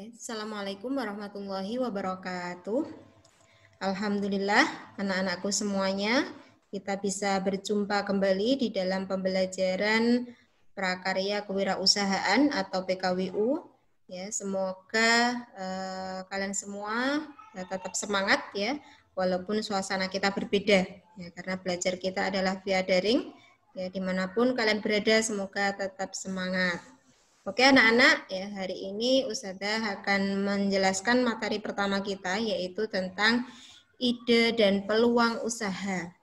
Assalamualaikum warahmatullahi wabarakatuh. Alhamdulillah, anak-anakku semuanya, kita bisa berjumpa kembali di dalam pembelajaran prakarya kewirausahaan atau PKWU. Ya, semoga kalian semua tetap semangat ya, walaupun suasana kita berbeda. Ya, karena belajar kita adalah via daring. Ya, dimanapun kalian berada, semoga tetap semangat. Oke anak-anak, ya hari ini Ustazah akan menjelaskan materi pertama kita yaitu tentang ide dan peluang usaha.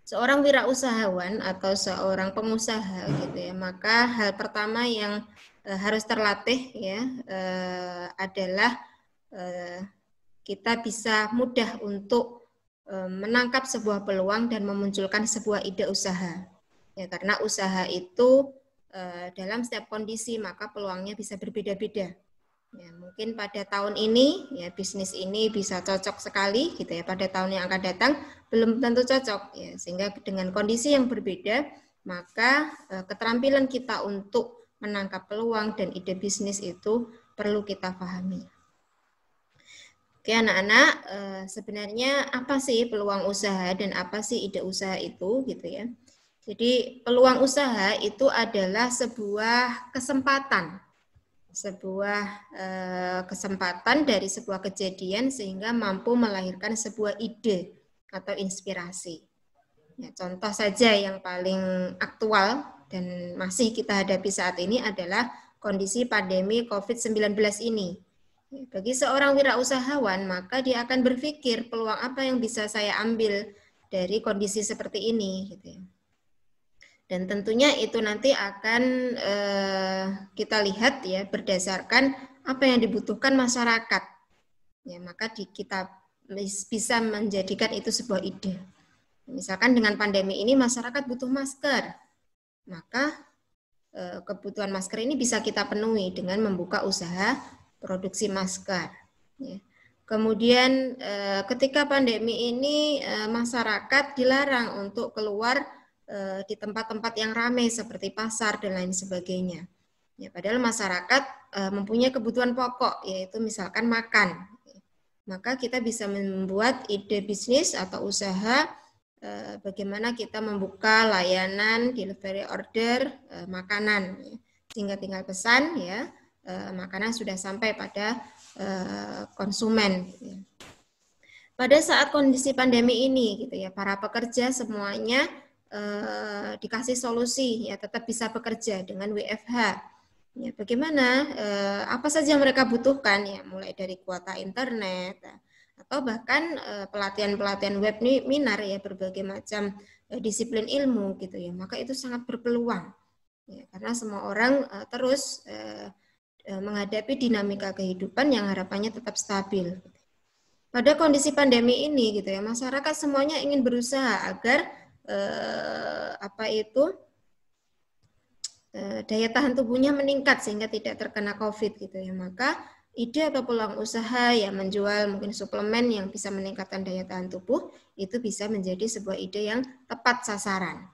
Seorang wirausahawan atau seorang pengusaha gitu ya, maka hal pertama yang harus terlatih ya adalah kita bisa mudah untuk menangkap sebuah peluang dan memunculkan sebuah ide usaha. Ya karena usaha itu dalam setiap kondisi maka peluangnya bisa berbeda-beda. Ya, mungkin pada tahun ini ya bisnis ini bisa cocok sekali gitu ya, pada tahun yang akan datang belum tentu cocok ya, sehingga dengan kondisi yang berbeda maka keterampilan kita untuk menangkap peluang dan ide bisnis itu perlu kita pahami. Oke anak-anak, sebenarnya apa sih peluang usaha dan apa sih ide usaha itu gitu ya. Jadi peluang usaha itu adalah sebuah kesempatan dari sebuah kejadian sehingga mampu melahirkan sebuah ide atau inspirasi. Ya, contoh saja yang paling aktual dan masih kita hadapi saat ini adalah kondisi pandemi COVID-19 ini. Bagi seorang wirausahawan, maka dia akan berpikir peluang apa yang bisa saya ambil dari kondisi seperti ini. Gitu ya. Dan tentunya itu nanti akan kita lihat ya berdasarkan apa yang dibutuhkan masyarakat. Ya, maka kita bisa menjadikan itu sebuah ide. Misalkan dengan pandemi ini masyarakat butuh masker, maka kebutuhan masker ini bisa kita penuhi dengan membuka usaha produksi masker. Ya. Kemudian ketika pandemi ini masyarakat dilarang untuk keluar di tempat-tempat yang ramai seperti pasar dan lain sebagainya. Ya, padahal masyarakat mempunyai kebutuhan pokok yaitu misalkan makan. Maka kita bisa membuat ide bisnis atau usaha bagaimana kita membuka layanan delivery order makanan sehingga tinggal pesan ya makanan sudah sampai pada konsumen. Pada saat kondisi pandemi ini gitu ya para pekerja semuanya dikasih solusi ya tetap bisa bekerja dengan WFH. Ya, bagaimana apa saja yang mereka butuhkan ya mulai dari kuota internet atau bahkan pelatihan-pelatihan webinar ya berbagai macam disiplin ilmu gitu ya. Maka itu sangat berpeluang. Ya, karena semua orang terus menghadapi dinamika kehidupan yang harapannya tetap stabil. Pada kondisi pandemi ini gitu ya, masyarakat semuanya ingin berusaha agar daya tahan tubuhnya meningkat sehingga tidak terkena COVID gitu ya. Maka ide atau peluang usaha yang menjual mungkin suplemen yang bisa meningkatkan daya tahan tubuh itu bisa menjadi sebuah ide yang tepat sasaran.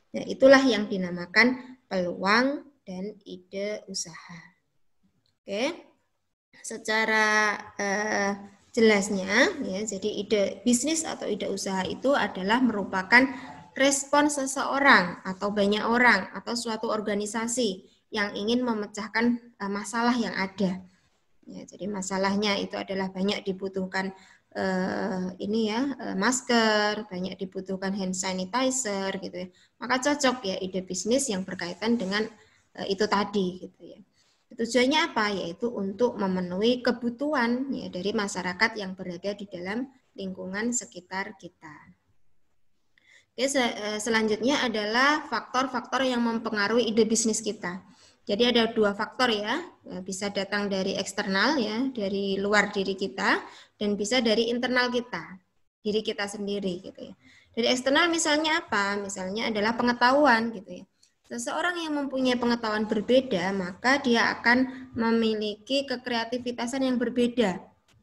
Nah, itulah yang dinamakan peluang dan ide usaha. Oke, secara jelasnya ya, jadi ide bisnis atau ide usaha itu adalah merupakan respon seseorang atau banyak orang atau suatu organisasi yang ingin memecahkan masalah yang ada. Ya, jadi masalahnya itu adalah banyak dibutuhkan masker, banyak dibutuhkan hand sanitizer gitu ya. Maka cocok ya ide bisnis yang berkaitan dengan itu tadi gitu ya. Tujuannya apa? Yaitu untuk memenuhi kebutuhan ya, dari masyarakat yang berada di dalam lingkungan sekitar kita. Oke, selanjutnya adalah faktor-faktor yang mempengaruhi ide bisnis kita. Jadi ada dua faktor ya, bisa datang dari eksternal ya, dari luar diri kita, dan bisa dari internal kita, diri kita sendiri gitu ya. Dari eksternal misalnya apa? Misalnya adalah pengetahuan gitu ya. Seseorang yang mempunyai pengetahuan berbeda, maka dia akan memiliki kekreativitasan yang berbeda.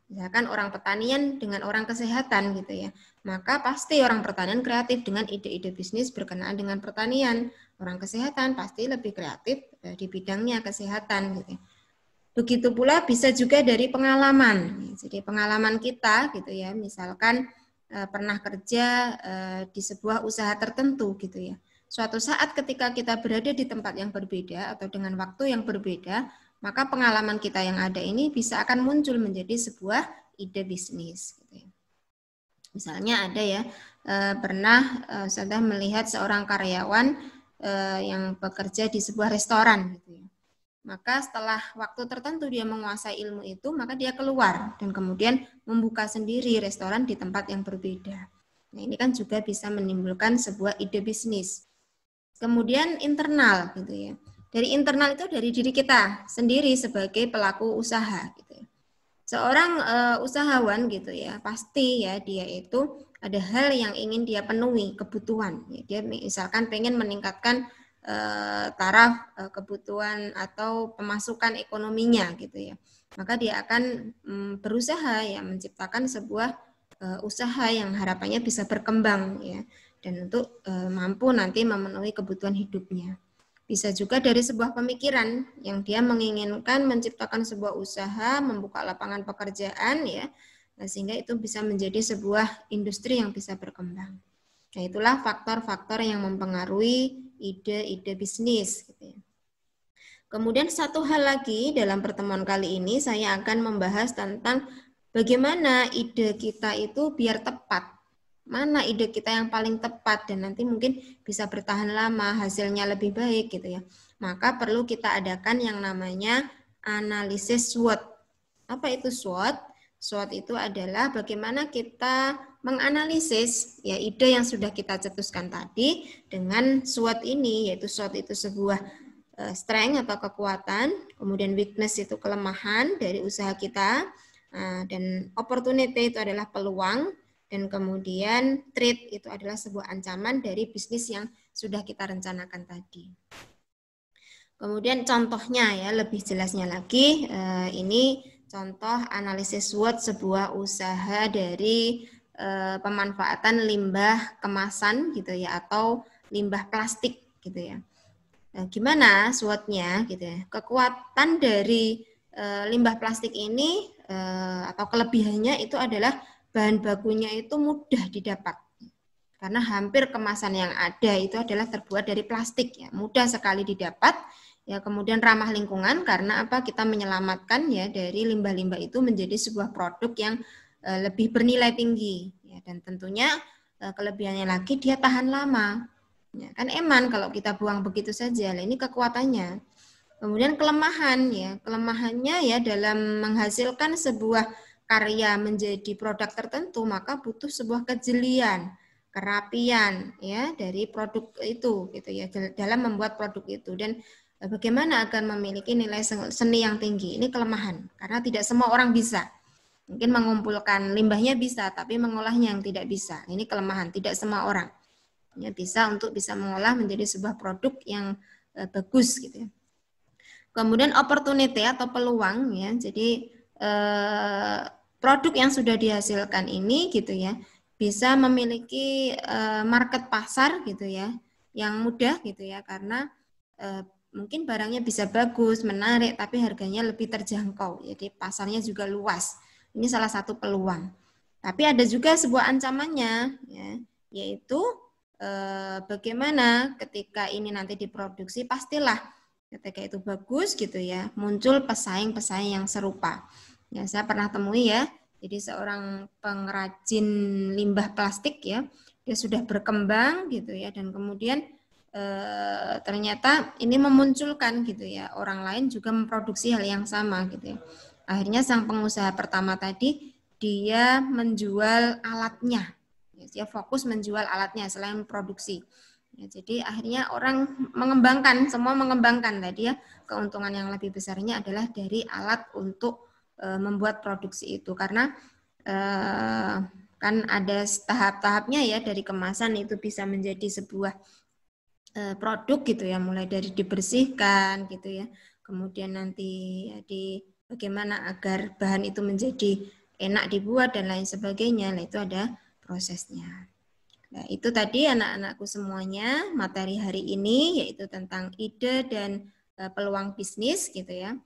Misalkan orang pertanian dengan orang kesehatan gitu ya. Maka pasti orang pertanian kreatif dengan ide-ide bisnis berkenaan dengan pertanian. Orang kesehatan pasti lebih kreatif di bidangnya kesehatan gitu. Begitu pula bisa juga dari pengalaman. Jadi pengalaman kita gitu ya, misalkan pernah kerja di sebuah usaha tertentu gitu ya. Suatu saat ketika kita berada di tempat yang berbeda atau dengan waktu yang berbeda, maka pengalaman kita yang ada ini bisa akan muncul menjadi sebuah ide bisnis. Gitu ya. Misalnya ada ya, pernah sudah melihat seorang karyawan yang bekerja di sebuah restoran gitu ya. Maka setelah waktu tertentu dia menguasai ilmu itu, maka dia keluar dan kemudian membuka sendiri restoran di tempat yang berbeda. Nah, ini kan juga bisa menimbulkan sebuah ide bisnis. Kemudian internal gitu ya. Dari internal itu dari diri kita sendiri sebagai pelaku usaha gitu ya. Seorang usahawan gitu ya, pasti ya dia itu ada hal yang ingin dia penuhi, kebutuhan. Ya, dia misalkan pengen meningkatkan taraf kebutuhan atau pemasukan ekonominya gitu ya. Maka dia akan berusaha ya menciptakan sebuah usaha yang harapannya bisa berkembang ya dan untuk mampu nanti memenuhi kebutuhan hidupnya. Bisa juga dari sebuah pemikiran yang dia menginginkan menciptakan sebuah usaha, membuka lapangan pekerjaan ya, sehingga itu bisa menjadi sebuah industri yang bisa berkembang. Nah, itulah faktor-faktor yang mempengaruhi ide-ide bisnis. Gitu ya. Kemudian satu hal lagi dalam pertemuan kali ini saya akan membahas tentang bagaimana ide kita itu biar tepat. Mana ide kita yang paling tepat dan nanti mungkin bisa bertahan lama, hasilnya lebih baik gitu ya. Maka perlu kita adakan yang namanya analisis SWOT. Apa itu SWOT? SWOT itu adalah bagaimana kita menganalisis ya ide yang sudah kita cetuskan tadi dengan SWOT ini, yaitu SWOT itu sebuah strength atau kekuatan, kemudian weakness itu kelemahan dari usaha kita, dan opportunity itu adalah peluang, dan kemudian threat itu adalah sebuah ancaman dari bisnis yang sudah kita rencanakan tadi. Kemudian contohnya ya, lebih jelasnya lagi, ini contoh analisis SWOT sebuah usaha dari pemanfaatan limbah kemasan gitu ya, atau limbah plastik gitu ya. Gimana SWOT-nya gitu ya. Kekuatan dari limbah plastik ini atau kelebihannya itu adalah bahan bakunya itu mudah didapat. Karena hampir kemasan yang ada itu adalah terbuat dari plastik ya, mudah sekali didapat. Ya, kemudian ramah lingkungan karena apa? Kita menyelamatkan ya dari limbah-limbah itu menjadi sebuah produk yang lebih bernilai tinggi ya, dan tentunya kelebihannya lagi dia tahan lama. Ya, kan eman kalau kita buang begitu saja. Nah, ini kekuatannya. Kemudian kelemahan ya, kelemahannya ya dalam menghasilkan sebuah karya menjadi produk tertentu maka butuh sebuah kejelian, kerapian ya dari produk itu gitu ya, dalam membuat produk itu. Dan bagaimana agar memiliki nilai seni yang tinggi, ini kelemahan karena tidak semua orang bisa. Mungkin mengumpulkan limbahnya bisa, tapi mengolahnya yang tidak bisa. Ini kelemahan, tidak semua orang ya bisa untuk bisa mengolah menjadi sebuah produk yang bagus gitu ya. Kemudian opportunity atau peluang ya, jadi produk yang sudah dihasilkan ini gitu ya bisa memiliki market pasar gitu ya yang mudah gitu ya, karena mungkin barangnya bisa bagus, menarik, tapi harganya lebih terjangkau, jadi pasarnya juga luas. Ini salah satu peluang. Tapi ada juga sebuah ancamannya ya, yaitu bagaimana ketika ini nanti diproduksi pastilah ketika itu bagus gitu ya, muncul pesaing-pesaing yang serupa. Ya, saya pernah temui ya, jadi seorang pengrajin limbah plastik ya, dia sudah berkembang gitu ya, dan kemudian ternyata ini memunculkan gitu ya, orang lain juga memproduksi hal yang sama gitu ya. Akhirnya sang pengusaha pertama tadi, dia menjual alatnya, dia fokus menjual alatnya selain produksi. Ya, jadi akhirnya orang mengembangkan, semua mengembangkan tadi ya, keuntungan yang lebih besarnya adalah dari alat untuk membuat produksi itu, karena kan ada tahap-tahapnya ya, dari kemasan itu bisa menjadi sebuah produk gitu ya, mulai dari dibersihkan gitu ya, kemudian nanti ya, bagaimana agar bahan itu menjadi enak dibuat dan lain sebagainya. Nah, itu ada prosesnya. Nah, itu tadi anak-anakku semuanya materi hari ini, yaitu tentang ide dan peluang bisnis gitu ya.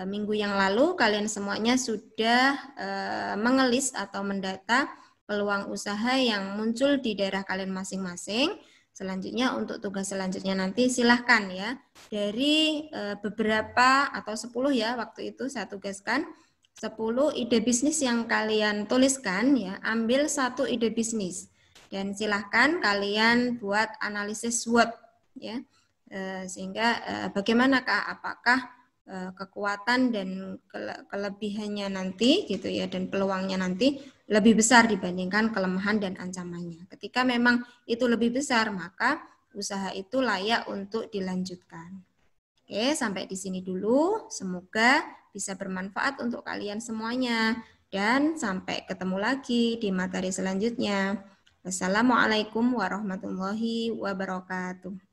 minggu yang lalu kalian semuanya sudah mengelis atau mendata peluang usaha yang muncul di daerah kalian masing-masing. Selanjutnya untuk tugas selanjutnya nanti silahkan ya, dari beberapa atau 10 ya, waktu itu saya tugaskan 10 ide bisnis yang kalian tuliskan ya, ambil satu ide bisnis dan silahkan kalian buat analisis SWOT ya, sehingga bagaimanakah, apakah kekuatan dan kelebihannya nanti gitu ya, dan peluangnya nanti lebih besar dibandingkan kelemahan dan ancamannya. Ketika memang itu lebih besar, maka usaha itu layak untuk dilanjutkan. Oke, sampai di sini dulu. Semoga bisa bermanfaat untuk kalian semuanya. Dan sampai ketemu lagi di materi selanjutnya. Wassalamualaikum warahmatullahi wabarakatuh.